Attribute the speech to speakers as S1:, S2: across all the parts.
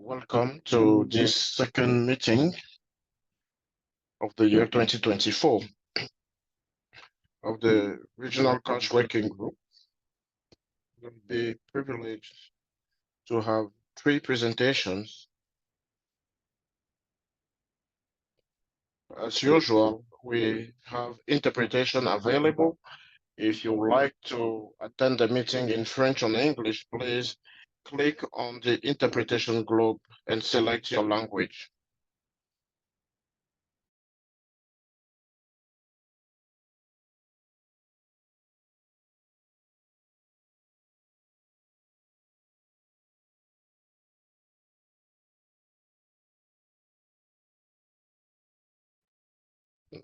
S1: Welcome to this second meeting of the year 2024 of the Regional Cash Working Group. We'll be privileged to have 3 presentations. As usual, we have interpretation available. If you would like to attend the meeting in French or English, please click on the interpretation globe and select your language.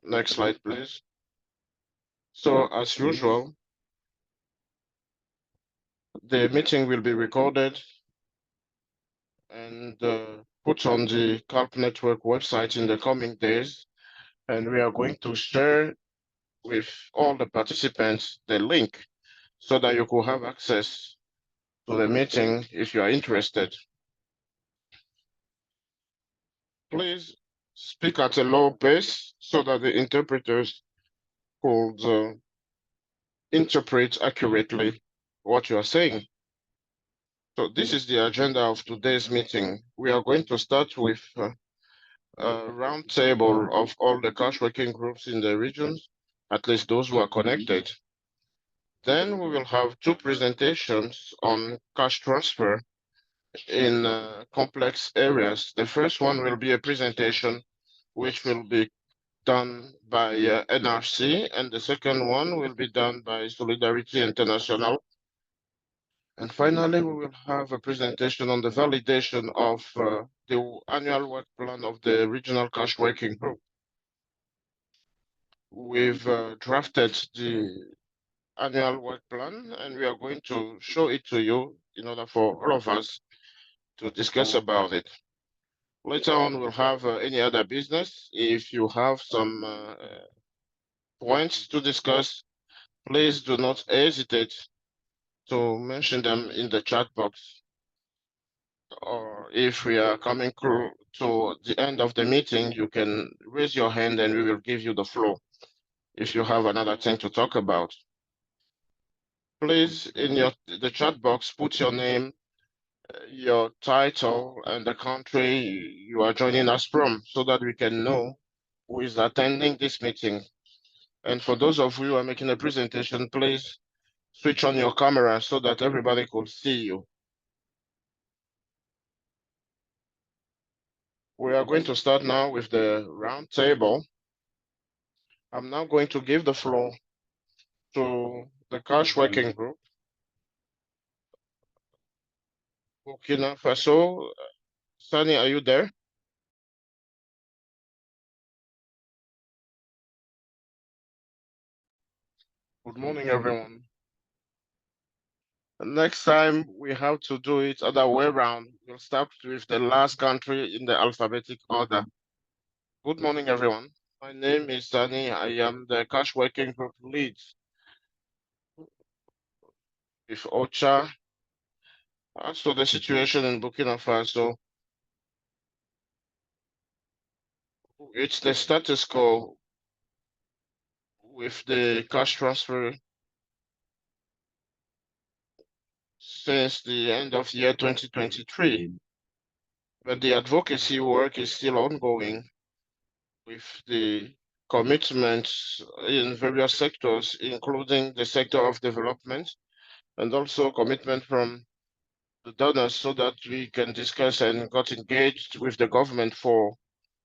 S1: Next slide, please. So, as usual, the meeting will be recorded and put on the CALP Network website in the coming days. And we are going to share with all the participants the link so that you could have access to the meeting if you are interested. Please speak at a low pace so that the interpreters could interpret accurately what you are saying. So this is the agenda of today's meeting. We are going to start with a roundtable of all the cash working groups in the regions, at least those who are connected. Then we will have 2 presentations on cash transfer in complex areas. The first one will be a presentation which will be done by NRC, and the second one will be done by Solidarity International. And finally, we will have a presentation on the validation of the annual work plan of the Regional Cash Working Group. We've drafted the annual work plan, and we are going to show it to you in order for all of us to discuss about it. Later on, we'll have any other business. If you have some points to discuss, please do not hesitate to mention them in the chat box. Or if we are coming through to the end of the meeting, you can raise your hand and we will give you the floor if you have another thing to talk about. Please, in the chat box, put your name, your title, and the country you are joining us from so that we can know who is attending this meeting. And for those of you who are making a presentation, please switch on your camera so that everybody could see you. We are going to start now with the round table. I'm now going to give the floor to the cash working group. Burkina Faso, Sani, are you there? Good morning, everyone. Next time we have to do it other way around. We'll start with the last country in the alphabetic order. Good morning, everyone. My name is Sani. I am the cash working group lead with OCHA. As for the situation in Burkina Faso, it's the status quo with the cash transfer since the end of year 2023. But the advocacy work is still ongoing with the commitments in various sectors, including the sector of development, and also commitment from the donors so that we can discuss and got engaged with the government for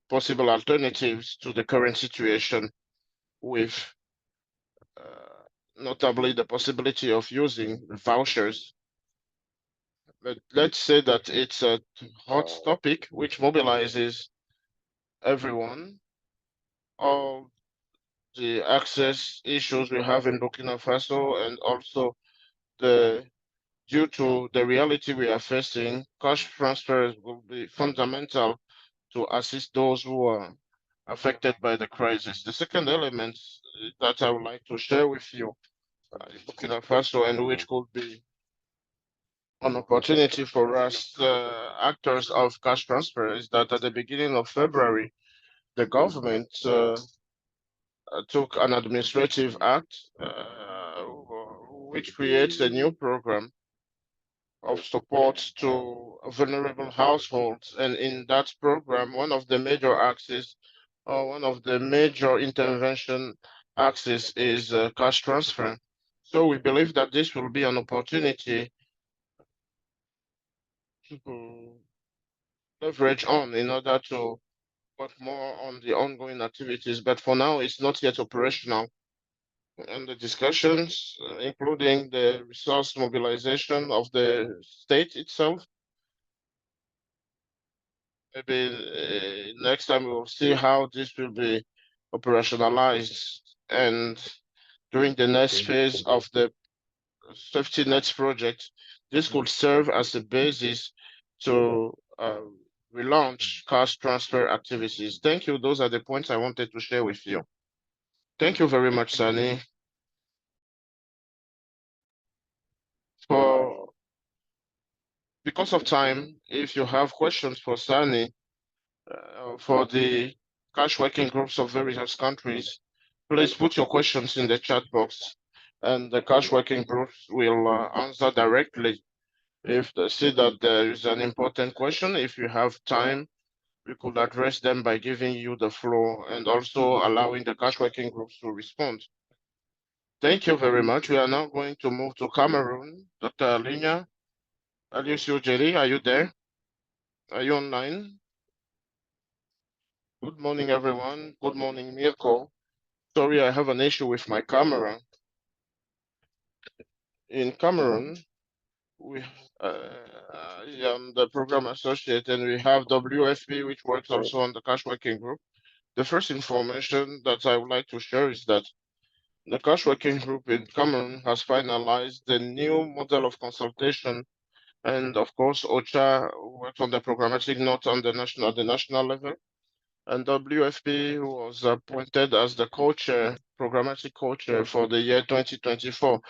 S1: possible alternatives to the current situation with notably the possibility of using vouchers. But let's say that it's a hot topic which mobilizes everyone. All the access issues we have in Burkina Faso, and also due to the reality we are facing, cash transfers will be fundamental to assist those who are affected by the crisis. The second element that I would like to share with you is Burkina Faso, and which could be An opportunity for us, actors of cash transfer, is that at the beginning of February, the government took an administrative act which creates a new program of support to vulnerable households. And in that program, one of the major axes or one of the major intervention axis is cash transfer. So we believe that this will be an opportunity to leverage on in order to work more on the ongoing activities. But for now, it's not yet operational. And the discussions, including the resource mobilization of the state itself, maybe next time we will see how this will be operationalized. And during the next phase of the safety nets project, this could serve as a basis to relaunch cash transfer activities. Thank you. Those are the points I wanted to share with you. Thank you very much, Sani. For because of time, if you have questions for Sani, for the cash working groups of various countries, please put your questions in the chat box, and the cash working groups will answer directly. If they see that there is an important question, if you have time, we could address them by giving you the floor and also allowing the cash working groups to respond. Thank you very much. We are now going to move to Cameroon. Dr. Alinia Aliusio Jerry, are you there? Are you online? Good morning, everyone. Good morning, Mirko. Sorry, I have an issue with my camera. In Cameroon, we I am the program associate, and we have WFP, which works also on the cash working group. The first information that I would like to share is that the cash working group in Cameroon has finalized the new model of consultation, and of course, OCHA works on the programmatic note on the national level. And WFP was appointed as the co-chair, programmatic co-chair for the year 2024.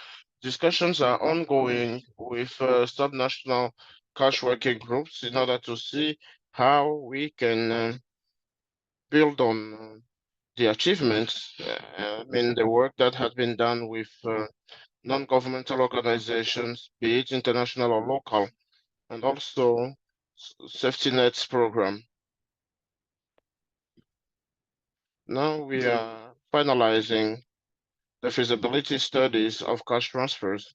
S1: Discussions are ongoing with subnational cash working groups in order to see how we can build on the achievements, the work that has been done with non-governmental organizations, be it international or local, and also safety nets program. Now we are finalizing the feasibility studies of cash transfers,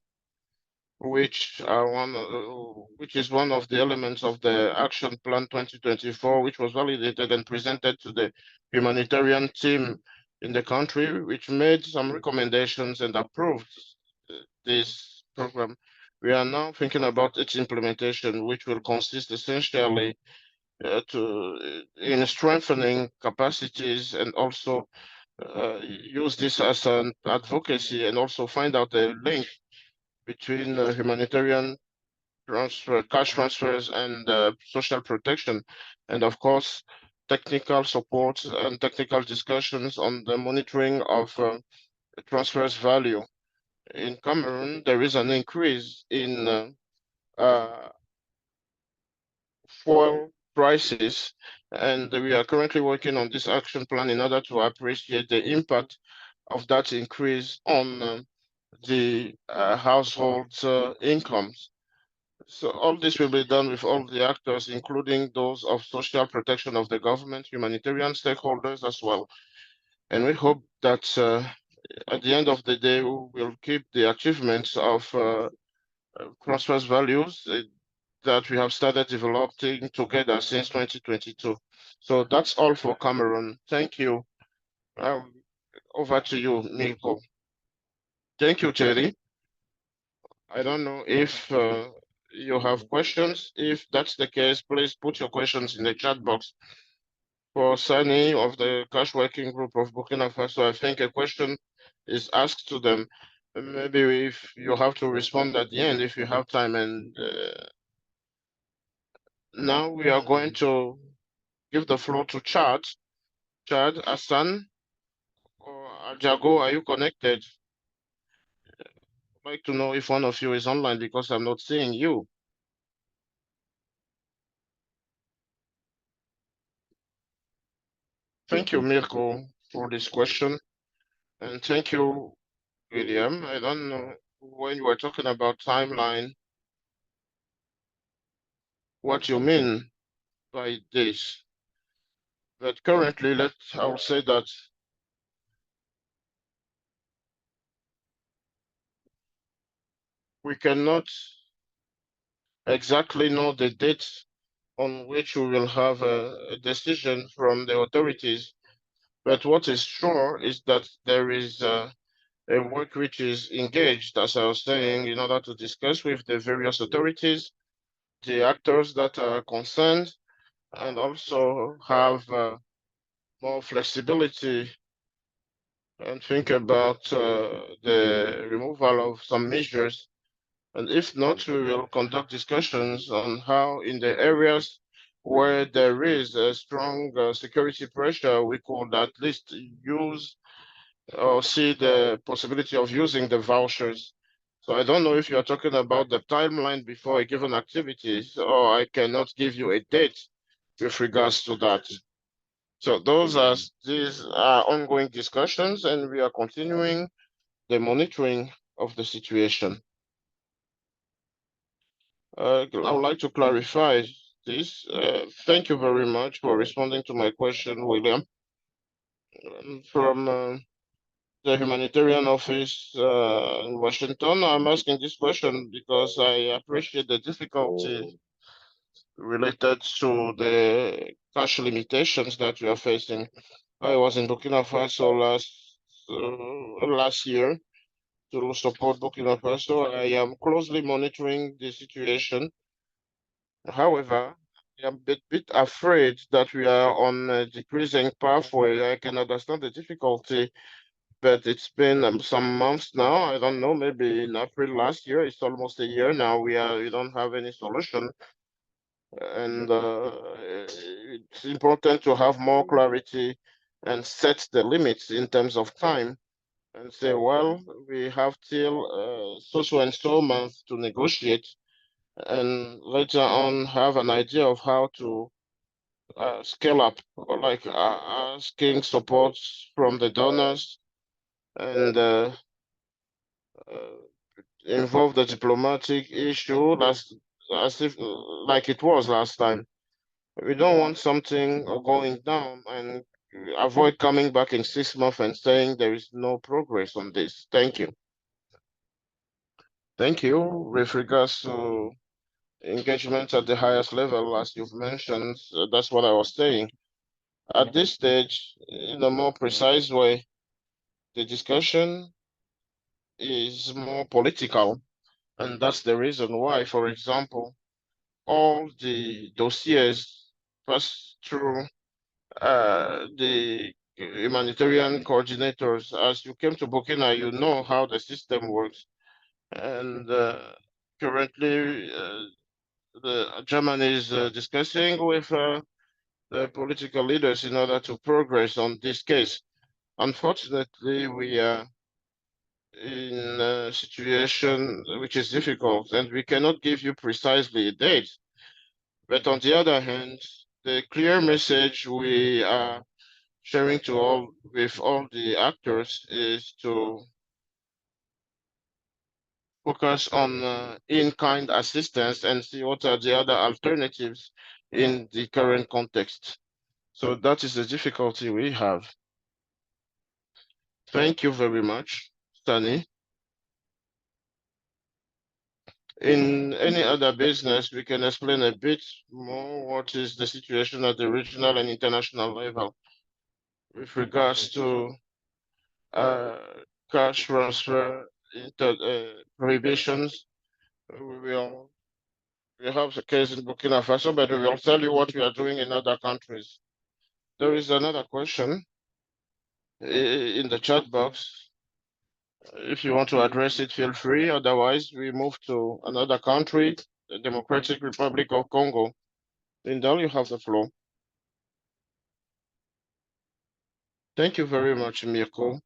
S1: which is one of the elements of the Action Plan 2024, which was validated and presented to the humanitarian team in the country, which made some recommendations and approved this program. We are now thinking about its implementation, which will consist essentially in strengthening capacities and also use this as an advocacy and also find out the link between humanitarian transfer, cash transfers and social protection, and of course, technical support and technical discussions on the monitoring of transfers value. In Cameroon, there is an increase in fuel prices, and we are currently working on this action plan in order to appreciate the impact of that increase on the households' incomes. So all this will be done with all the actors, including those of social protection of the government, humanitarian stakeholders as well. And we hope that at the end of the day, we will keep the achievements of transfer values that we have started developing together since 2022. So that's all for Cameroon. Thank you. Over to you, Nico. Thank you, Jerry. I don't know if you have questions. If that's the case, please put your questions in the chat box. For Sani of the Cash Working Group of Burkina Faso, I think a question is asked to them. Maybe if you have to respond at the end, if you have time. And now we are going to give the floor to Chad. Chad, Hassan, or Jago, are you connected? I'd like to know if one of you is online because I'm not seeing you. Thank you, Mirko, for this question. And thank you, William. I don't know when you were talking about timeline, what you mean by this. But currently, I'll say that we cannot exactly know the date on which we will have a decision from the authorities. But what is sure is that there is a work which is engaged, as I was saying, in order to discuss with the various authorities, the actors that are concerned, and also have more flexibility and think about the removal of some measures. And if not, we will conduct discussions on how, in the areas where there is a strong security pressure, we could at least use or see the possibility of using the vouchers. So I don't know if you are talking about the timeline before a given activity, or I cannot give you a date with regards to that. So these are ongoing discussions, and we are continuing the monitoring of the situation. I would like to clarify this. Thank you very much for responding to my question, William. From the humanitarian office in Washington, I'm asking this question because I appreciate the difficulty related to the cash limitations that we are facing. I was in Burkina Faso last year to support Burkina Faso. I am closely monitoring the situation. However, I am a bit afraid that we are on a decreasing pathway. I can understand the difficulty, but it's been some months now. I don't know, maybe in April last year. It's almost a year now. We don't have any solution, and it's important to have more clarity and set the limits in terms of time and say, well, we have till so and so month to negotiate, and later on have an idea of how to scale up, or like asking support from the donors and uh, involve the diplomatic issue as if like it was last time. We don't want something going down and avoid coming back in 6 months and saying there is no progress on this. Thank you. Thank you. With regards to engagement at the highest level, as you've mentioned, that's what I was saying. At this stage, in a more precise way, the discussion is more political, and that's the reason why, for example, all the dossiers pass through the humanitarian coordinators. As you came to Burkina, you know how the system works. And currently, the Germany is discussing with the political leaders in order to progress on this case. Unfortunately, we are in a situation which is difficult, and we cannot give you precisely a date. But on the other hand, the clear message we are sharing to all the actors is to focus on in-kind assistance and see what are the other alternatives in the current context. So that is the difficulty we have. Thank you very much, Stanley. In any other business, we can explain a bit more what is the situation at the regional and international level with regards to uh, cash transfer prohibitions. We have the case in Burkina Faso, but we will tell you what we are doing in other countries. There is another question in the chat box. If you want to address it, feel free. Otherwise, we move to another country, the Democratic Republic of Congo. Lindell, you have the floor. Thank you very much, Mirko.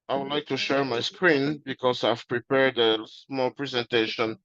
S1: I would like to share my screen because I've prepared a small presentation